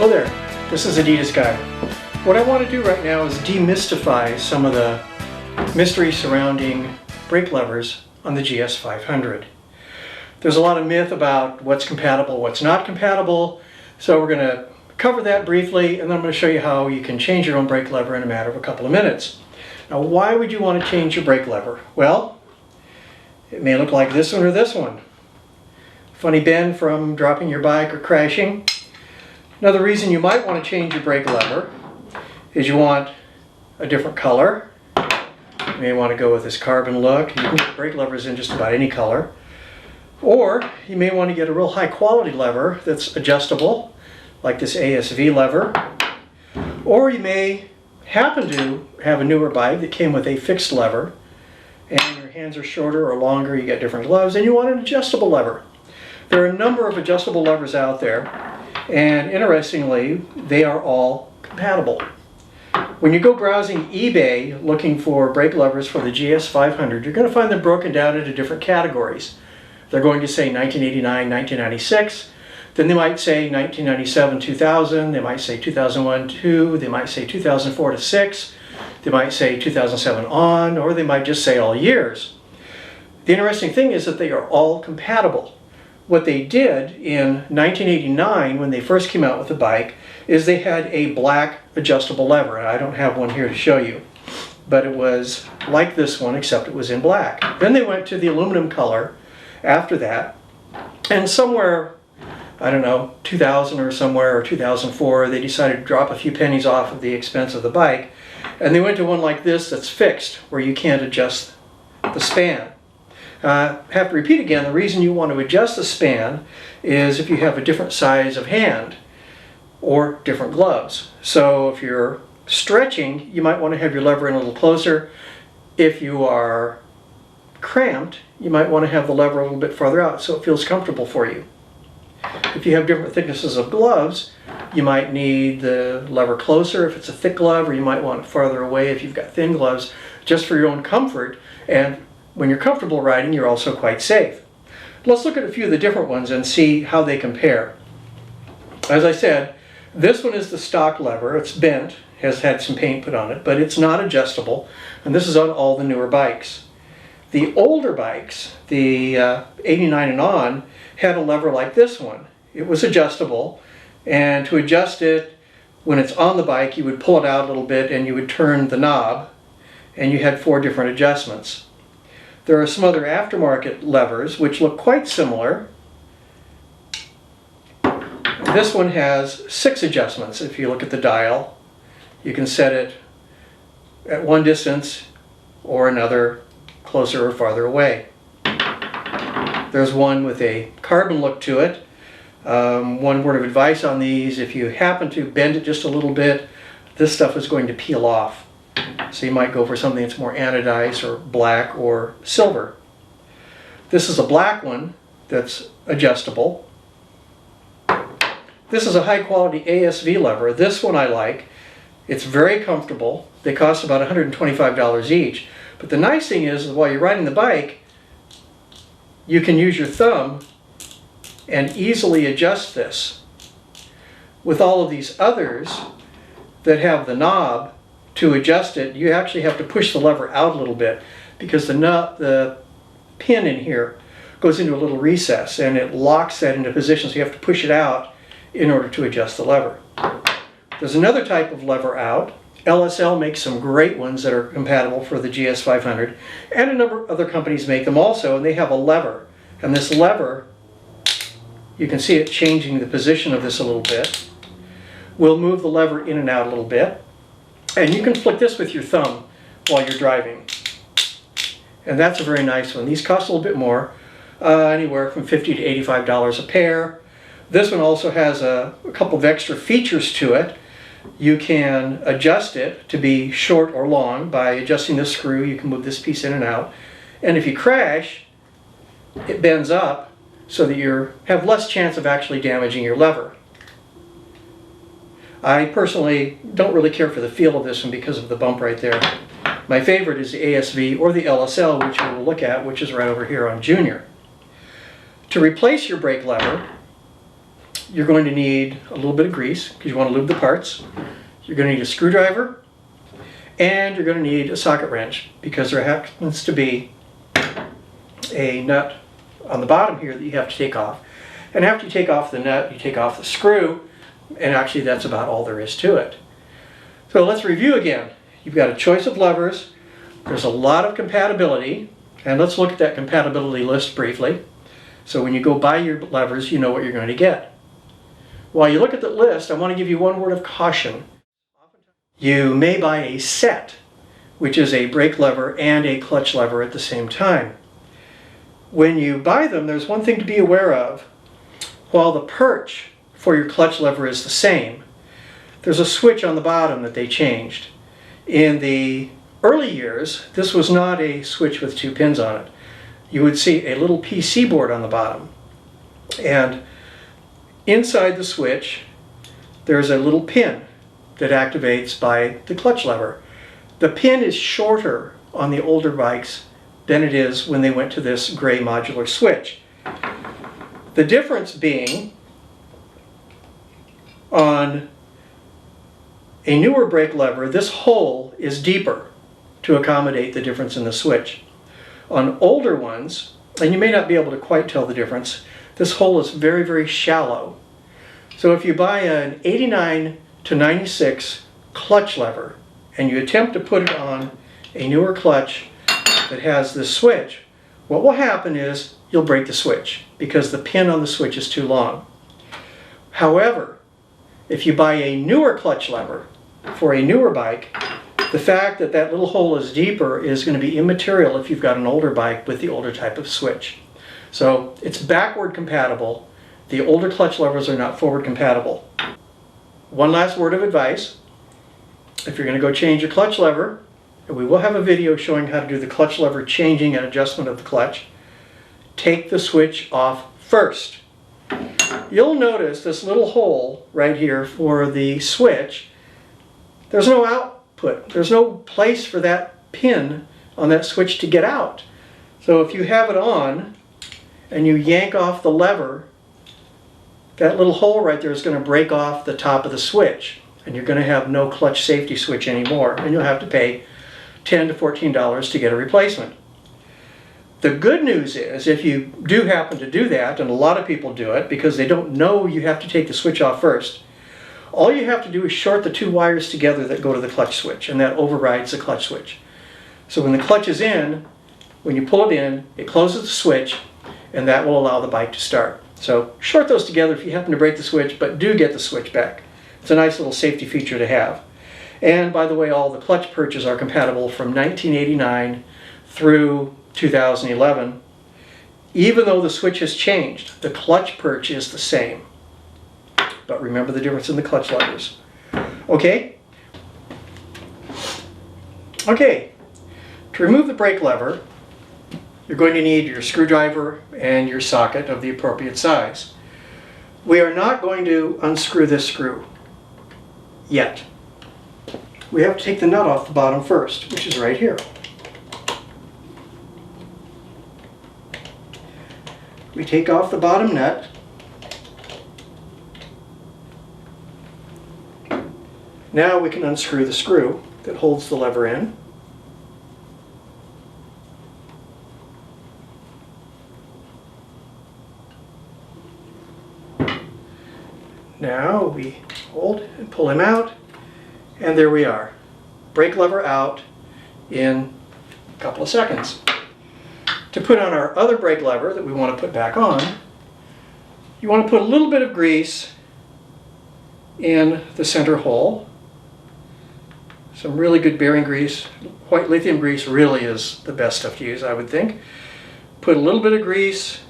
Oh there, this is Adidas Guy. What I want to do right now is demystify some of the mystery surrounding brake levers on the GS500. There's a lot of myth about what's compatible, what's not compatible, so we're going to cover that briefly, and then I'm going to show you how you can change your own brake lever in a matter of a couple of minutes. Now, why would you want to change your brake lever? Well, it may look like this one or this one. Funny bend from dropping your bike or crashing. Another reason you might want to change your brake lever is you want a different color. You may want to go with this carbon look. You can get brake levers in just about any color. Or you may want to get a real high quality lever that's adjustable, like this ASV lever. Or you may happen to have a newer bike that came with a fixed lever, and your hands are shorter or longer, you got different gloves, and you want an adjustable lever. There are a number of adjustable levers out there, and interestingly, they are all compatible. When you go browsing eBay looking for brake levers for the GS500, you're going to find them broken down into different categories. They're going to say 1989, 1996, then they might say 1997, 2000, they might say 2001, 2, they might say 2004 to 6, they might say 2007 on, or they might just say all years. The interesting thing is that they are all compatible. What they did in 1989 when they first came out with the bike is they had a black adjustable lever. I don't have one here to show you, but it was like this one except it was in black. Then they went to the aluminum color after that, and somewhere, I don't know, 2000 or somewhere, or 2004, they decided to drop a few pennies off of the expense of the bike, and they went to one like this that's fixed, where you can't adjust the span. I have to repeat again, the reason you want to adjust the span is if you have a different size of hand or different gloves. So if you're stretching, you might want to have your lever in a little closer. If you are cramped, you might want to have the lever a little bit farther out so it feels comfortable for you. If you have different thicknesses of gloves, you might need the lever closer if it's a thick glove, or you might want it farther away if you've got thin gloves, just for your own comfort. And when you're comfortable riding, you're also quite safe. Let's look at a few of the different ones and see how they compare. As I said, this one is the stock lever. It's bent, has had some paint put on it, but it's not adjustable, and this is on all the newer bikes. The older bikes, the 89 and on, had a lever like this one. It was adjustable, and to adjust it, when it's on the bike, you would pull it out a little bit and you would turn the knob, and you had 4 different adjustments. There are some other aftermarket levers which look quite similar. This one has 6 adjustments. If you look at the dial, you can set it at one distance or another, closer or farther away. There's one with a carbon look to it. One word of advice on these: if you happen to bend it just a little bit, this stuff is going to peel off. So you might go for something that's more anodized or black or silver. This is a black one that's adjustable. This is a high quality ASV lever. This one I like. It's very comfortable. They cost about $125 each. But the nice thing is, while you're riding the bike, you can use your thumb and easily adjust this. With all of these others that have the knob, to adjust it, you actually have to push the lever out a little bit, because the pin in here goes into a little recess and it locks that into position, so you have to push it out in order to adjust the lever. There's another type of lever out. LSL makes some great ones that are compatible for the GS500, and a number of other companies make them also, and they have a lever. And this lever, you can see it changing the position of this a little bit. We'll move the lever in and out a little bit. And you can flick this with your thumb while you're driving. And that's a very nice one. These cost a little bit more, anywhere from $50 to $85 a pair. This one also has a couple of extra features to it. You can adjust it to be short or long by adjusting this screw. You can move this piece in and out. And if you crash, it bends up so that you have less chance of actually damaging your lever. I personally don't really care for the feel of this one because of the bump right there. My favorite is the ASV or the LSL, which we'll look at, which is right over here on Junior. To replace your brake lever, you're going to need a little bit of grease because you want to lube the parts. You're going to need a screwdriver, and you're going to need a socket wrench because there happens to be a nut on the bottom here that you have to take off. And after you take off the nut, you take off the screw, and actually that's about all there is to it. So let's review again. You've got a choice of levers. There's a lot of compatibility, and let's look at that compatibility list briefly. So when you go buy your levers, you know what you're going to get. While you look at the list, I want to give you one word of caution. You may buy a set, which is a brake lever and a clutch lever at the same time. When you buy them, there's one thing to be aware of. While the perch for your clutch lever is the same, there's a switch on the bottom that they changed. In the early years, this was not a switch with 2 pins on it. You would see a little PC board on the bottom. And inside the switch, there's a little pin that activates by the clutch lever. The pin is shorter on the older bikes than it is when they went to this gray modular switch. The difference being, on a newer brake lever, this hole is deeper to accommodate the difference in the switch. On older ones, and you may not be able to quite tell the difference, this hole is very, very shallow. So if you buy an 89 to 96 clutch lever and you attempt to put it on a newer clutch that has this switch, what will happen is you'll break the switch because the pin on the switch is too long. However, if you buy a newer clutch lever for a newer bike, the fact that that little hole is deeper is going to be immaterial if you've got an older bike with the older type of switch. So it's backward compatible. The older clutch levers are not forward compatible. One last word of advice. If you're going to go change your clutch lever, and we will have a video showing how to do the clutch lever changing and adjustment of the clutch, take the switch off first. You'll notice this little hole right here for the switch. There's no output. There's no place for that pin on that switch to get out. So if you have it on and you yank off the lever, that little hole right there is going to break off the top of the switch, and you're going to have no clutch safety switch anymore, and you'll have to pay $10 to $14 to get a replacement. The good news is, if you do happen to do that, and a lot of people do it because they don't know you have to take the switch off first, all you have to do is short the 2 wires together that go to the clutch switch, and that overrides the clutch switch. So when the clutch is in, when you pull it in, it closes the switch, and that will allow the bike to start. So short those together if you happen to break the switch, but do get the switch back. It's a nice little safety feature to have. And by the way, all the clutch perches are compatible from 1989 through 2011. Even though the switch has changed, the clutch perch is the same. But remember the difference in the clutch levers. Okay? Okay. To remove the brake lever, you're going to need your screwdriver and your socket of the appropriate size. We are not going to unscrew this screw yet. We have to take the nut off the bottom first, which is right here. We take off the bottom nut. Now we can unscrew the screw that holds the lever in. Now we hold and pull him out, and there we are. Brake lever out in a couple of seconds. To put on our other brake lever that we want to put back on, you want to put a little bit of grease in the center hole. Some really good bearing grease. White lithium grease really is the best stuff to use, I would think. Put a little bit of grease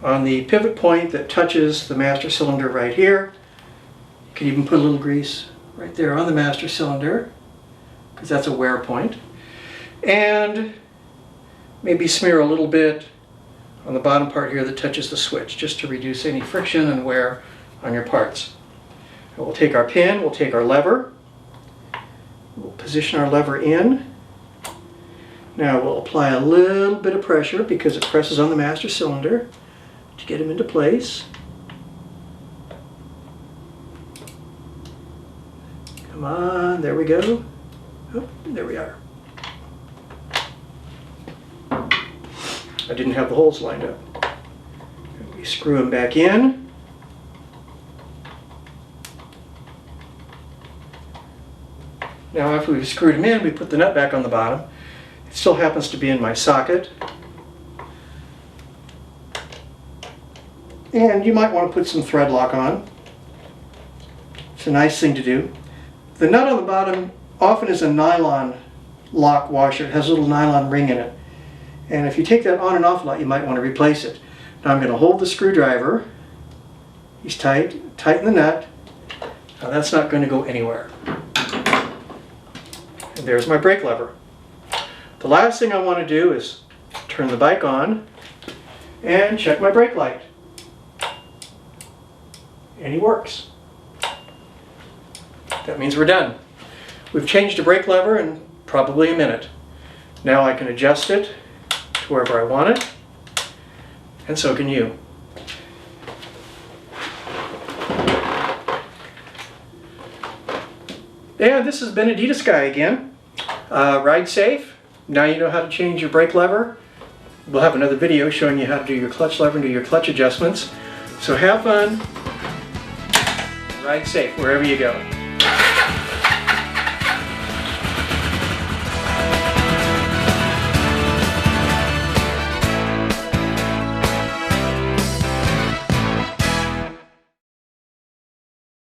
on the pivot point that touches the master cylinder right here. You can even put a little grease right there on the master cylinder, because that's a wear point. And maybe smear a little bit on the bottom part here that touches the switch, just to reduce any friction and wear on your parts. And we'll take our pin, we'll take our lever, we'll position our lever in. Now we'll apply a little bit of pressure because it presses on the master cylinder to get him into place. Come on, there we go. Oh, there we are. I didn't have the holes lined up. We screw them back in. Now after we've screwed them in, we put the nut back on the bottom. It still happens to be in my socket. And you might want to put some thread lock on. It's a nice thing to do. The nut on the bottom often is a nylon lock washer. It has a little nylon ring in it. And if you take that on and off a lot, you might want to replace it. Now I'm going to hold the screwdriver. He's tight. Tighten the nut. Now that's not going to go anywhere. And there's my brake lever. The last thing I want to do is turn the bike on and check my brake light. And he works. That means we're done. We've changed the brake lever in probably a minute. Now I can adjust it to wherever I want it, and so can you. And this has been Adidas Guy again. Ride safe. Now you know how to change your brake lever. We'll have another video showing you how to do your clutch lever and do your clutch adjustments. So have fun. Ride safe wherever you go.